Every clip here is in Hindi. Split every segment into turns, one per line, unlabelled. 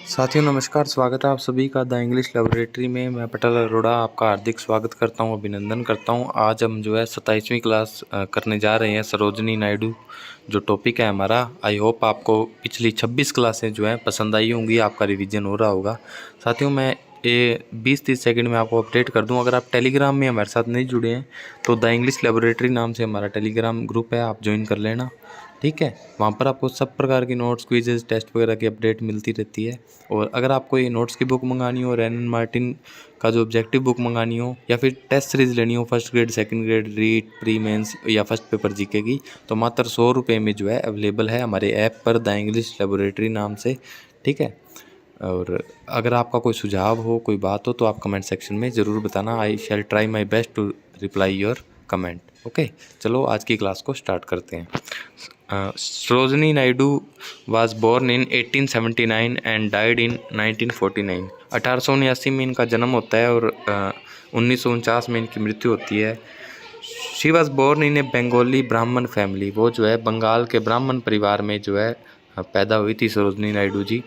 साथियों नमस्कार, स्वागत है आप सभी का द इंग्लिश लेबोरेटरी में। मैं पटेल अरोड़ा आपका हार्दिक स्वागत करता हूं, अभिनंदन करता हूं। आज हम जो है 27वीं क्लास करने जा रहे हैं, सरोजनी नायडू जो टॉपिक है हमारा। आई होप आपको पिछली 26 क्लासें जो है पसंद आई होंगी, आपका रिवीजन हो रहा होगा। साथियों मैं ये 20-30 सेकंड में आपको अपडेट कर दूं। अगर आप टेलीग्राम में हमारे साथ नहीं जुड़े हैं तो द इंग्लिश लेबोरेटरी नाम से हमारा टेलीग्राम ग्रुप है, आप ज्वाइन कर लेना, ठीक है। वहाँ पर आपको सब प्रकार की नोट्स, क्विजेज, टेस्ट वगैरह की अपडेट मिलती रहती है। और अगर आपको ये नोट्स की बुक मंगानी हो, रैनन मार्टिन का जो ऑब्जेक्टिव बुक मंगानी हो, या फिर टेस्ट सीरीज लेनी हो first grade, second grade, REET, pre mains या फर्स्ट पेपर जीके की, तो मात्र 100 रुपये में जो है अवेलेबल है हमारे ऐप पर द इंग्लिश लेबोरेटरी नाम से, ठीक है। और अगर आपका कोई सुझाव हो, कोई बात हो, तो आप कमेंट सेक्शन में ज़रूर बताना। I shall try my best to reply your comment. Okay, चलो आज की क्लास को स्टार्ट करते हैं। Sarojini Naidu was born in 1879 and died in 1949। 1879 में इनका जन्म होता है और 1949 में इनकी मृत्यु होती है। शी वॉज बोर्न इन ए बंगाली ब्राह्मण फैमिली। वो जो है बंगाल के ब्राह्मण परिवार में जो है पैदा हुई थी Sarojini Naidu ji.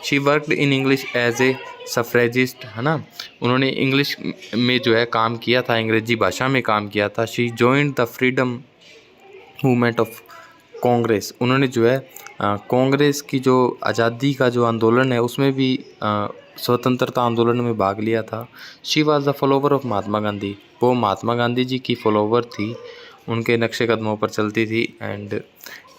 She worked in English as a suffragist, है ना। उन्होंने इंग्लिश में जो है काम किया था, अंग्रेजी भाषा में काम किया था। She joined the freedom movement of Congress. उन्होंने जो है कांग्रेस की जो आज़ादी का जो आंदोलन है उसमें भी स्वतंत्रता आंदोलन में भाग लिया था। She was the follower of Mahatma Gandhi. वो महात्मा गांधी जी की फॉलोवर थी, उनके नक्शे कदमों पर चलती थी। And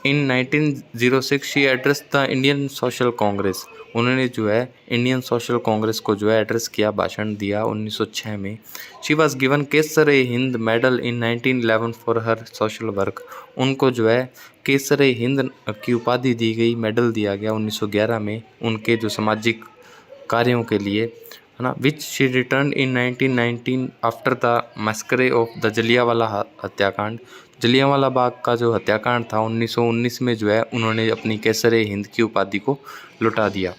in 1906 she address the Indian social Congress. उन्होंने जो है इंडियन सोशल कांग्रेस को जो है एड्रेस किया, भाषण दिया 1906 में। She was given Kesar A Hind medal in 1911 for her social work. उनको जो है केसर ए हिंद की उपाधि दी गई, मेडल दिया गया 1911 में उनके जो सामाजिक कार्यों के लिए, है ना। Which she return in 1919 after the मस्करे of the Jallianwala हत्याकांड। जलियांवाला बाग का जो हत्याकांड था 1919 में जो है उन्होंने अपनी केसर ए हिंद की उपाधि को लौटा दिया।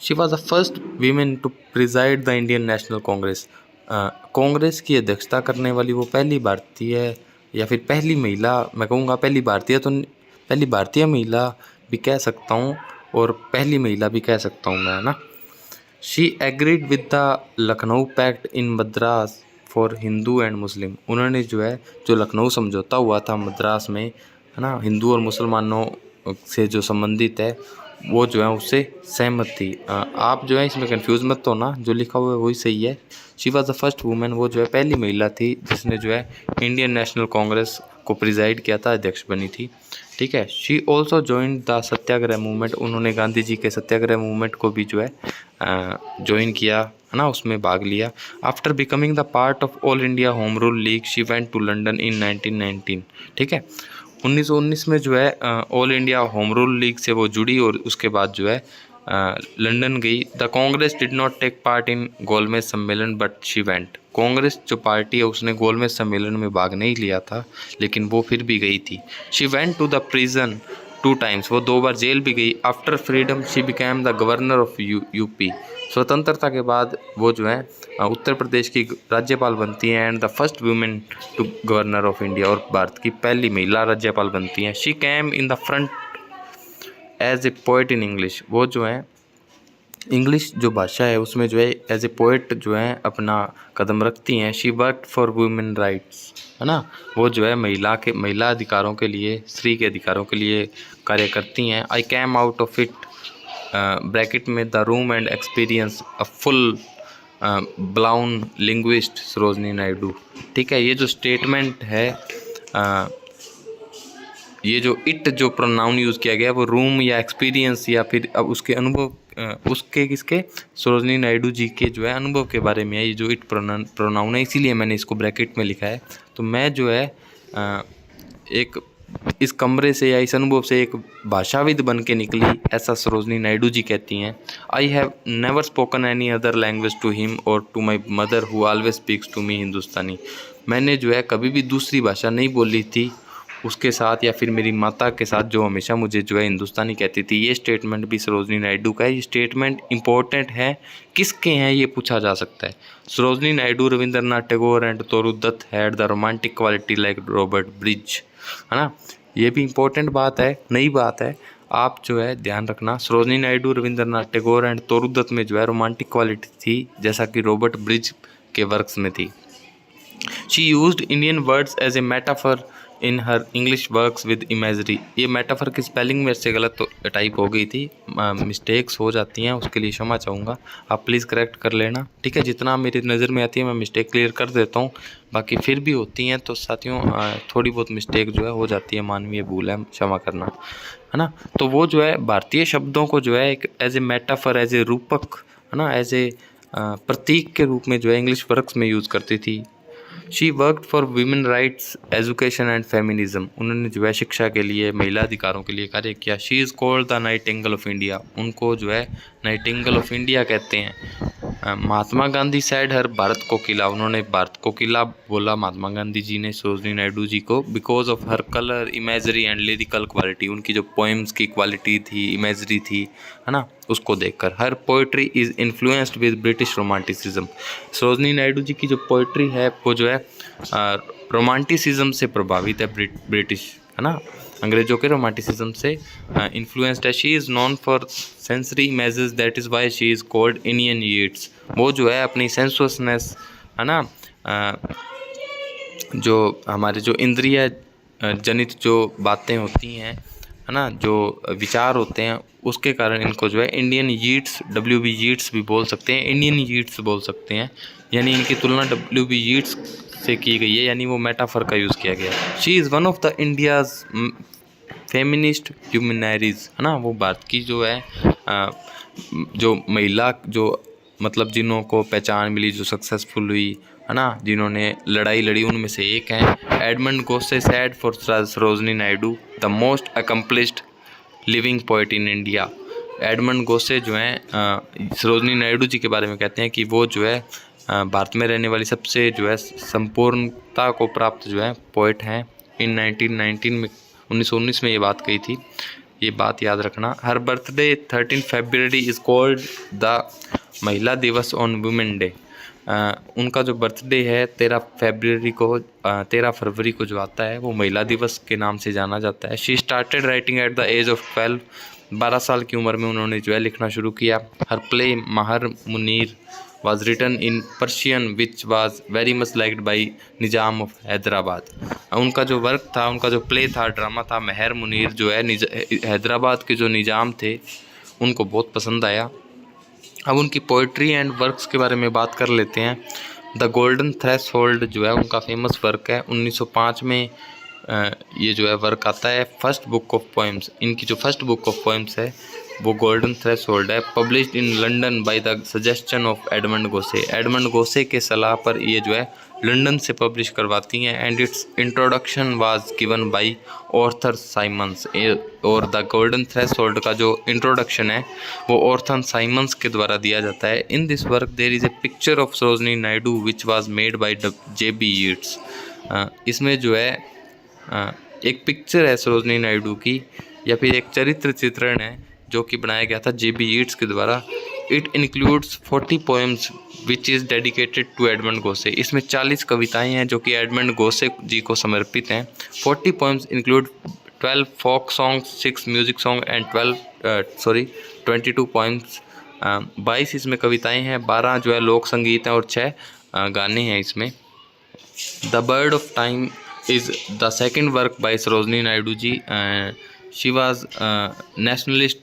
She was the first women to preside the Indian national Congress. Congress की अध्यक्षता करने वाली वो पहली भारतीय या फिर पहली महिला, मैं कहूँगा पहली भारतीय, तो पहली भारतीय महिला भी कह सकता हूँ और पहली महिला भी कह सकता हूँ मैं, है ना। She agreed with the Lucknow pact in Madras for Hindu and Muslim. उन्होंने जो है जो लखनऊ समझौता हुआ था मद्रास में, है ना, हिंदू और मुसलमानों से जो संबंधित है, वो जो है उससे सहमत थी। आप जो है इसमें कंफ्यूज मत होना, जो लिखा हुआ है वही सही है। She was the first women, वो जो है पहली महिला थी जिसने जो है इंडियन नेशनल कांग्रेस को प्रिजाइड किया था, अध्यक्ष बनी थी, ठीक है। She also joined the Satyagraha movement. उन्होंने गांधी जी के सत्याग्रह मूवमेंट को भी जो है ज्वाइन किया, है ना, उसमें भाग लिया। After becoming the part of All India Home Rule League she went to London in 1919, ठीक है। 1919 में जो है All India Home Rule League से वो जुड़ी और उसके बाद जो है लंदन गई। The Congress did not take part in गोलमेज सम्मेलन बट शी वेंट। कांग्रेस जो पार्टी है उसने गोलमेज सम्मेलन में भाग नहीं लिया था, लेकिन वो फिर भी गई थी। She went to the prison 2 times. वो 2 बार जेल भी गई। After freedom she became the governor of UP. स्वतंत्रता के बाद वो जो है उत्तर प्रदेश की राज्यपाल बनती हैं। And the first women to governor of India, और भारत की पहली महिला राज्यपाल बनती हैं। She came in the front as a poet in English. वो जो है इंग्लिश जो भाषा है उसमें जो है एज ए पोएट जो है अपना कदम रखती हैं। She work for women rights, है ना। वो जो है महिला अधिकारों के लिए, स्त्री के अधिकारों के लिए कार्य करती हैं। I came out of it bracket में the room and experience a full blown linguist Sarojini Naidu, ठीक है। ये जो स्टेटमेंट है, ये जो इट जो प्रोनाउन यूज़ किया गया वो रूम या एक्सपीरियंस या फिर अब उसके अनुभव, उसके किसके, सरोजनी नायडू जी के जो है अनुभव के बारे में है। ये जो इट प्रोनाउन है, इसीलिए मैंने इसको ब्रैकेट में लिखा है। तो मैं जो है एक इस कमरे से या इस अनुभव से एक भाषाविद बन के निकली, ऐसा सरोजनी नायडू जी कहती हैं। I have never spoken any other language to him और to my mother who always speaks to me Hindustani. मैंने जो है कभी भी दूसरी भाषा नहीं बोली थी उसके साथ या फिर मेरी माता के साथ, जो हमेशा मुझे जो है हिंदुस्तानी कहती थी। ये स्टेटमेंट भी सरोजनी नायडू का है। ये स्टेटमेंट इम्पोर्टेंट है, किसके हैं ये पूछा जा सकता है। Sarojini Naidu, Rabindranath Tagore and Toru Dutt had the romantic quality like Robert Bridges, है ना। ये भी इम्पोर्टेंट बात है, नई बात है। आप जो है ध्यान रखना, सरोजनी नायडू, रविंद्रनाथ टैगोर एंड तोरुदत्त में जो है रोमांटिक क्वालिटी थी, जैसा कि रॉबर्ट ब्रिज के वर्क्स में थी। She used Indian words as a metaphor in her English works with imagery. ये मेटाफर की स्पेलिंग मेरे से गलत टाइप हो गई थी, मिस्टेक्स हो जाती हैं, उसके लिए क्षमा चाहूँगा, आप प्लीज़ करेक्ट कर लेना, ठीक है। जितना मेरी नज़र में आती है मैं मिस्टेक क्लियर कर देता हूँ, बाकी फिर भी होती हैं तो साथियों थोड़ी बहुत मिस्टेक जो है हो जाती है, मानवीय भूल है, क्षमा करना, है ना। तो वो जो है भारतीय शब्दों को जो है एक as a metaphor, as a रूपक, है ना, एज ए प्रतीक के रूप में जो है इंग्लिश वर्क्स में यूज़ करती थी। She worked for women rights, education and feminism. उन्होंने जो है शिक्षा के लिए, महिला अधिकारों के लिए कार्य किया। She is called the Nightingale of India. उनको जो है नाइटिंगेल ऑफ इंडिया कहते हैं। महात्मा गांधी सैड हर भारत कोकिला। उन्होंने भारत कोकिला बोला महात्मा गांधी जी ने सरोजनी नायडू जी को, because of her colour, imagery and lyrical quality. उनकी जो पोएम्स की क्वालिटी थी, इमेजरी थी, है ना, उसको देखकर। Her poetry is influenced with British romanticism. Sarojini Naidu ji की जो पोइट्री है वो जो है रोमांटिसिज्म से प्रभावित है, ब्रिटिश, है ना, अंग्रेजों के रोमांटिसिज्म से इन्फ्लुएंस्ड है। She is non for sensory images, that is why she is called Indian Yeats. वो जो है अपनी सेंसुअसनेस, है ना, जो हमारे जो इंद्रिय जनित जो बातें होती हैं, है ना, जो विचार होते हैं, उसके कारण इनको जो है इंडियन यीट्स, WB यीट्स भी बोल सकते हैं, इंडियन यीट्स बोल सकते हैं। यानी इनकी तुलना WB यीट्स से की गई है, यानी वो मेटाफर का यूज़ किया गया। She is one of the India's feminist ह्यूमनरीज, है ना, वो भारत की जो है जो महिला, जो मतलब जिन्हों को पहचान मिली, जो सक्सेसफुल हुई, है ना, जिन्होंने लड़ाई लड़ी, उनमें से एक हैं। Edmund Gosse said for Sarojini Naidu the most accomplished living poet in India. Edmund Gosse जो हैं सरोजनी नायडू जी के बारे में कहते हैं कि वो जो है भारत में रहने वाली सबसे जो है संपूर्णता को प्राप्त जो है पोइट हैं। इन 1919 में 1919 में ये बात कही थी, ये बात याद रखना। Her birthday 13 February is called the Mahila Diwas on women day. उनका जो बर्थडे है 13 फरवरी को जो आता है वो महिला दिवस के नाम से जाना जाता है। She started writing at the age of 12 साल की उम्र में उन्होंने जो है लिखना शुरू किया। Her play Mehr Muneer was written in Persian which was very much liked by Nizam of Hyderabad. उनका जो वर्क था, उनका जो प्ले था, ड्रामा था, महर मुनीर, जो है हैदराबाद के जो निज़ाम थे उनको बहुत पसंद आया। अब उनकी पोइट्री एंड वर्क्स के बारे में बात कर लेते हैं। द गोल्डन थ्रेशोल्ड जो है उनका फेमस वर्क है। 1905 में ये जो है वर्क आता है। फर्स्ट बुक ऑफ पोएम्स, इनकी जो फर्स्ट बुक ऑफ पोएम्स है वो गोल्डन थ्रेशोल्ड है। Published in London by the suggestion of Edmund Gosse. Edmund Gosse के सलाह पर ये जो है लंदन से पब्लिश करवाती हैं। And its introduction was given by Arthur Symons. और द गोल्डन थ्रेशोल्ड का जो इंट्रोडक्शन है वो ऑर्थर साइमंस के द्वारा दिया जाता है। In this work there is a picture of Sarojini Naidu which was made by JB Yeats. इसमें जो है एक पिक्चर है सरोजनी नायडू की, या फिर एक चरित्र चित्रण है जो कि बनाया गया था JB यीट्स के द्वारा। It includes 40 poems which is dedicated to Edmund Gosse. इसमें 40 कविताएं हैं जो कि एडमंड गोसे जी को समर्पित हैं। 40 poems include 12 folk songs, 6 music song and 22 poems. 22 इसमें कविताएं हैं, 12 जो है लोक संगीत हैं और 6 गाने हैं इसमें। The bird of time is the second work by Sarojini Naidu ji. She was nationalist,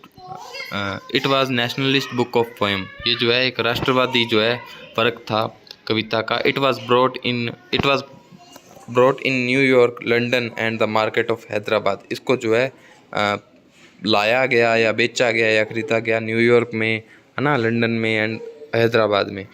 it was nationalist book of poem. ये जो है एक राष्ट्रवादी जो है वर्क था कविता का। It was brought in New York, London and the market of Hyderabad. इसको जो है लाया गया या बेचा गया या खरीदा गया न्यूयॉर्क में, है ना, लंदन में एंड हैदराबाद में।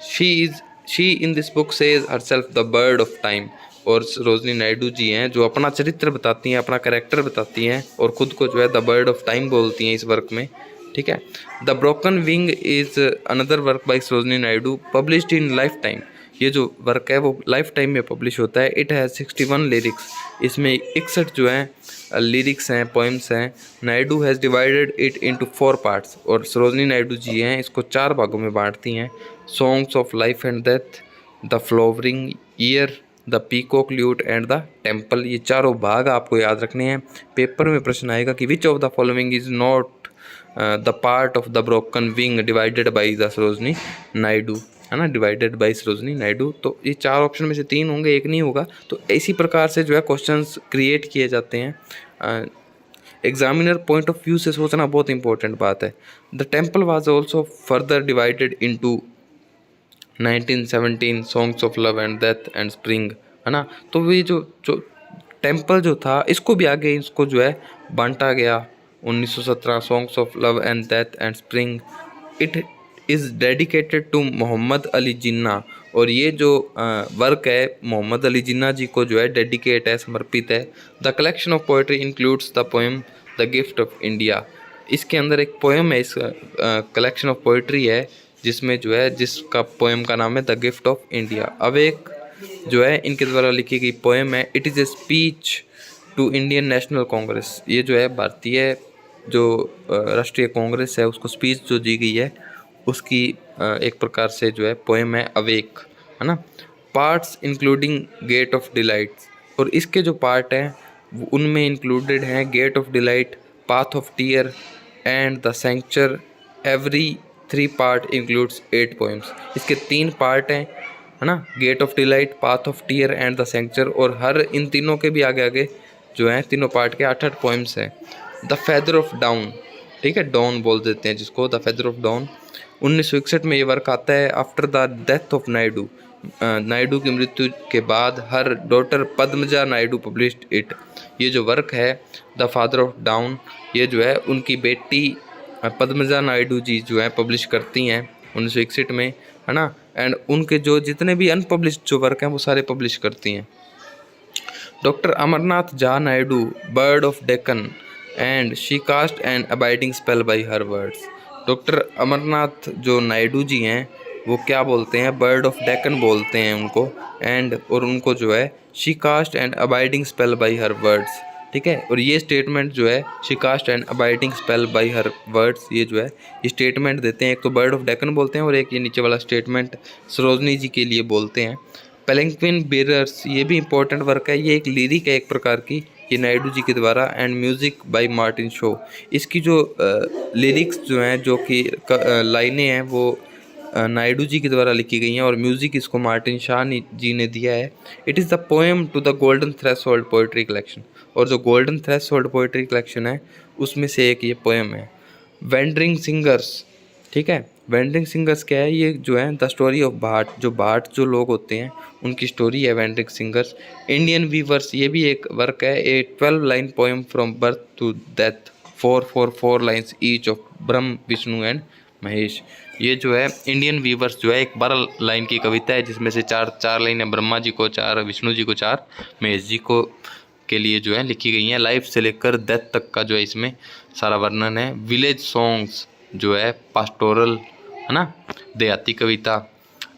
She in this book says herself the bird of time. और सरोजनी नायडू जी हैं जो अपना चरित्र बताती हैं, अपना कैरेक्टर बताती हैं और ख़ुद को जो है द बर्ड ऑफ टाइम बोलती हैं इस वर्क में, ठीक है। The broken wing is another work by Sarojini Naidu published in life time. ये जो वर्क है वो लाइफ टाइम में पब्लिश होता है। It has 61 lyrics. इसमें 61 जो हैं लिरिक्स हैं, पोएम्स हैं। Naidu has divided it into 4 parts. और सरोजनी नायडू जी हैं इसको 4 भागों में बांटती हैं। Songs of life and death, the flowering year, the peacock lewd and the temple. ये चारों भाग आपको याद रखने हैं। पेपर में प्रश्न आएगा कि which of the following is not the part of the broken wing divided by the Sarojini Naidu, है ना, डिवाइडेड बाई सरोजनी नायडू। तो ये 4 ऑप्शन में से 3 होंगे, एक नहीं होगा। तो इसी प्रकार से जो है क्वेश्चंस क्रिएट किए जाते हैं। एग्जामिनर पॉइंट ऑफ व्यू से सोचना बहुत इंपॉर्टेंट बात है। The temple was also further divided into 1917 songs of love and death and spring, है ना। तो ये जो टेम्पल जो था इसको भी आगे इसको जो है बांटा गया। 1917 songs of love and death and spring it is dedicated to Mohammad Ali Jinnah. और ये जो वर्क है मोहम्मद अली जिन्ना जी को जो है डेडिकेट है, समर्पित है। The collection of poetry includes the poem the gift of India. इसके अंदर एक पोएम है, इस कलेक्शन ऑफ पोएट्री है जिसमें जो है जिसका पोएम का नाम है द गिफ्ट ऑफ इंडिया। अब एक जो है इनके द्वारा लिखी गई पोएम है it is a speech to Indian national Congress. ये जो है भारतीय जो राष्ट्रीय कांग्रेस है उसको स्पीच जो दी गई है उसकी एक प्रकार से जो है पोएम है अवेक, है ना। Parts including gate of delights, और इसके जो पार्ट हैं उनमें इंक्लूडेड हैं gate of delight, path of tear and the sanctuary. Every 3 part includes 8 poems. इसके 3 पार्ट हैं, है ना, gate of delight, path of tear and the sanctuary. और हर इन तीनों के भी आगे आगे जो हैं तीनों पार्ट के 8-8 पोएम्स हैं। द फेदर ऑफ डाउन, ठीक है, डाउन बोल देते हैं जिसको, द फेदर ऑफ डाउन। 1961 में ये वर्क आता है। After the death of Naidu, Naidu की मृत्यु के बाद her daughter Padmaja Naidu published it. ये जो वर्क है द फादर ऑफ डाउन, ये जो है उनकी बेटी पद्मजा नायडू जी जो है पब्लिश करती हैं 1961 में, है ना। एंड उनके जो जितने भी अनपब्लिश्ड जो वर्क हैं वो सारे पब्लिश करती हैं। Doctor Amarnath Jha Naidu, bird of Deccan and she cast an abiding spell by her words. Doctor Amarnath जो नायडू जी हैं वो क्या बोलते हैं, बर्ड ऑफ डेक्कन बोलते हैं उनको। एंड और उनको जो है she cast and abiding spell by her words, ठीक है। और ये स्टेटमेंट जो है she cast and abiding spell by her words, ये जो है ये स्टेटमेंट देते हैं। एक तो बर्ड ऑफ डेक्कन बोलते हैं और एक ये नीचे वाला स्टेटमेंट सरोजनी जी के लिए बोलते हैं। पेलिंक्विन बेरर्स, ये भी इंपॉर्टेंट वर्क है। ये एक लिरिक है एक प्रकार की, ये नायडू जी के द्वारा। And music by Martin show. इसकी जो लिरिक्स जो हैं जो कि लाइनें हैं वो नायडू जी के द्वारा लिखी गई हैं और म्यूज़िक इसको मार्टिन शाह जी ने दिया है। It is the poem to the golden threshold poetry collection. और जो गोल्डन थ्रेशोल्ड पोएट्री कलेक्शन है उसमें से एक ये पोएम है। वेंडरिंग सिंगर्स, ठीक है, वेंडरिंग सिंगर्स क्या है, ये जो है द स्टोरी ऑफ भाट, जो भाट जो लोग होते हैं उनकी स्टोरी है वेंडरिंग सिंगर्स। इंडियन वीवर्स, ये भी एक वर्क है, a 12 line poem from birth to death, 4 lines each of Brahma Vishnu and Mahesh. ये जो है इंडियन वीवर्स जो है एक 12 लाइन की कविता है जिसमें से 4 लाइनें ब्रह्मा जी को, 4 विष्णु जी को, 4 महेश जी को के लिए जो है लिखी गई हैं। लाइफ से लेकर डेथ तक का जो है इसमें सारा वर्णन है। विलेज सॉन्ग्स जो है पास्टोरल, है ना, देहाती कविता।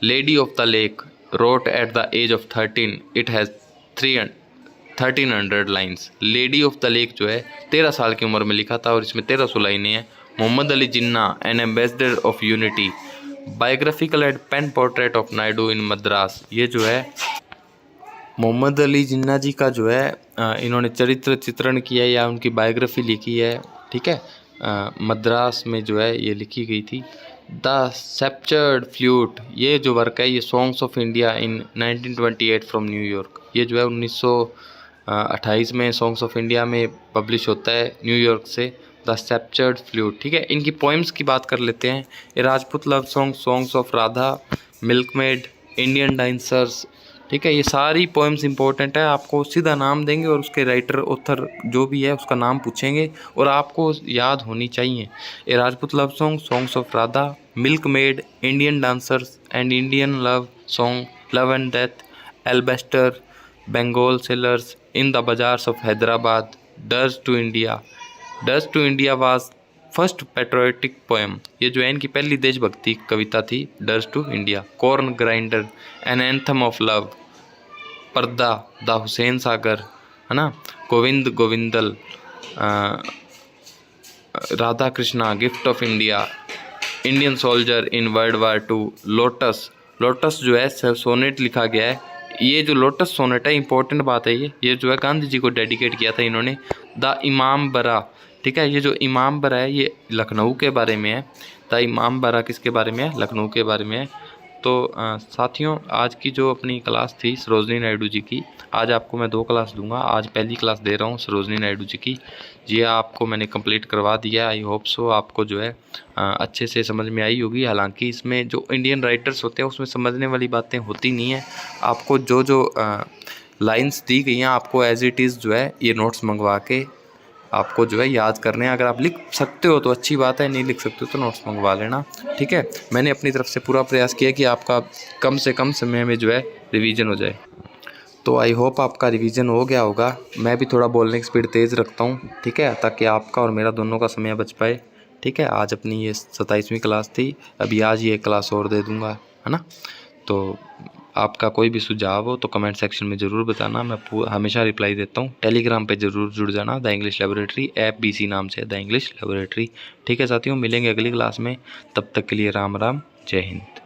Lady of the lake wrote at the age of 13, it has 1300 lines. Lady of the lake जो है 13 साल की उम्र में लिखा था और इसमें 1300 लाइनें हैं। Mohammad Ali Jinnah, an ambassador of unity. Biographical and pen portrait of Naidu in Madras. ये जो है मोहम्मद अली जिन्ना जी का जो है इन्होंने चरित्र चित्रण किया है या उनकी बायोग्राफी लिखी है, ठीक है। मद्रास में जो है ये लिखी गई थी। द सेप्चर्ड फ्लूट, ये जो वर्क है ये songs of India in 1928 from New York. ये जो है 1928 में सॉन्ग्स ऑफ इंडिया में पब्लिश होता है न्यूयॉर्क से। द सेप्चर्ड फ्लूट, ठीक है। इनकी पोइम्स की बात कर लेते हैं। ये Rajput love song, songs of Radha, milkmaid, Indian dancers, ठीक है। ये सारी पोएम्स इंपॉर्टेंट है। आपको सीधा नाम देंगे और उसके राइटर ऑथर जो भी है उसका नाम पूछेंगे और आपको याद होनी चाहिए। ये Rajput love song, songs of Radha, milkmaid, Indian dancers and Indian love song, love and death, alabaster, bangle sellers, in the bazaars of Hyderabad, डर्स टू इंडिया। डर्स to India was first patriotic poem. ये जो है इनकी पहली देशभक्ति कविता थी, डर्स to India. Corn grinder, an anthem of love, purdah, the Hussain Sagar, है ना, गोविंद गोविंदल, Radha Krishna, gift of India, Indian soldier in world war 2, lotus. Lotus जो है सोनेट लिखा गया है ये जो लोटस सोनेट है, इंपॉर्टेंट बात है ये जो है गांधी जी को डेडिकेट किया था इन्होंने, द इमाम बरा। ठीक है, ये जो इमाम बरा है ये लखनऊ के बारे में है। द इमाम बरा किसके बारे में है? लखनऊ के बारे में है। तो साथियों, आज की जो अपनी क्लास थी सरोजनी नायडू जी की, आज आपको मैं 2 क्लास दूंगा। आज पहली क्लास दे रहा हूँ सरोजनी नायडू जी की, ये आपको मैंने कंप्लीट करवा दिया। आई होप सो आपको जो है अच्छे से समझ में आई होगी। हालांकि इसमें जो इंडियन राइटर्स होते हैं उसमें समझने वाली बातें होती नहीं है। आपको जो जो लाइन्स दी गई हैं आपको एज इट इज़ जो है ये नोट्स मंगवा के आपको जो है याद करने हैं। अगर आप लिख सकते हो तो अच्छी बात है, नहीं लिख सकते हो तो नोट्स मंगवा लेना। ठीक है, मैंने अपनी तरफ से पूरा प्रयास किया कि आपका कम से कम समय में जो है रिवीजन हो जाए। तो आई होप आपका रिवीजन हो गया होगा। मैं भी थोड़ा बोलने की स्पीड तेज़ रखता हूँ, ठीक है, ताकि आपका और मेरा दोनों का समय बच पाए। ठीक है, आज अपनी ये 27वीं क्लास थी, अभी आज ये क्लास और दे दूँगा, है ना। तो आपका कोई भी सुझाव हो तो कमेंट सेक्शन में ज़रूर बताना, मैं हमेशा रिप्लाई देता हूँ। टेलीग्राम पे ज़रूर जुड़ जाना, the English laboratory app BC नाम से, द इंग्लिश लैबोरेटरी। ठीक है साथियों, मिलेंगे अगली क्लास में, तब तक के लिए राम राम, जय हिंद।